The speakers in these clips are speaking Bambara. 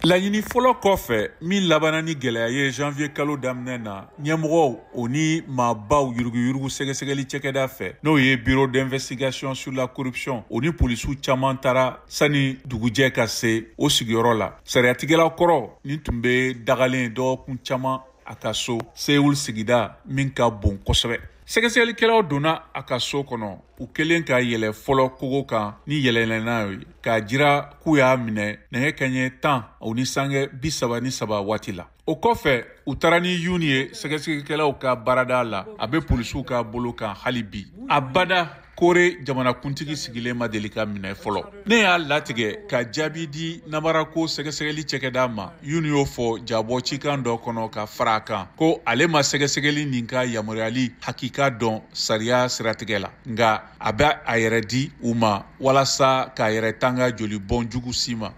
Laɲini fɔlɔ kɔfɛ min labanna ni gɛlɛya ye janvier kalo daminɛ na ɲɛmɔgɔw o ni maabaw yuruguyurugu sɛgɛsɛgɛli cɛkɛda fɛ n'o ye bureau d'investigation sur la corruption o ni polisiw caman taara sani dugujɛ ka se o sigiyɔrɔ la sariyatigɛla kɔrɔ nin tun bɛ dagalen dɔgɔkun caman a ka so Seul sigida min ka bon kosɛbɛ. Sɛgɛsɛgɛlikɛlaw donna a ka so kɔnɔ u kelen ka yɛlɛ fɔlɔ kogo kan ni yɛlɛnna ye k'a jira k'u y'a minɛ nɛgɛ kaɲɛ 10 o ni sange 33 waati la. O kɔfɛ u taara ni Yuni ye sɛgɛsɛgɛlikɛlaw ka baarada la a bɛ polisiw ka bolo kan hali bi. Abada Kore jamanakuntigi sigilen ma deli ka minɛ fɔlɔ. Ne y'a latigɛ ka jaabi di Namarako sɛgɛsɛgɛli cɛkɛda ma. Yuni y'o fɔ jabɔ cikan dɔ kɔnɔ ka fara a kan ko ale ma sɛgɛsɛgɛli nin ka yamaruyali hakika dɔn sariya siratigɛ la. Nga a bɛ a yɛrɛ di u ma walasa k'a yɛrɛ tanga joli bɔn jugu si ma.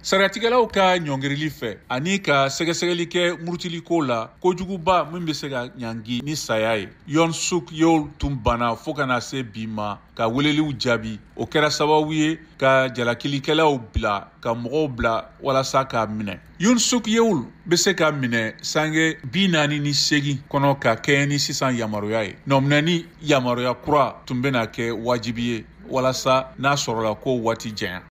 Sariyatigɛlaw ka ɲɔngirili fɛ ani ka sɛgɛsɛgɛli kɛ murutiliko la kojuguba min bɛ se ka ɲangi ni saya ye. Yoon Suk Yeol tun banna fo kana se bi ma ka weleliw jaabi. O kɛra sababu ye ka jalakilikɛlaw bila ka mɔgɔw bila walasa k'a minɛ. Yoon Suk Yeol bɛ se ka minɛ sange 48 kɔnɔ ka kɛɲɛ ni sisan yamaruya ye. Nɔminɛni yamaruya kura tun bɛna kɛ wajibi ye walasa n'a sɔrɔla ko waati janya.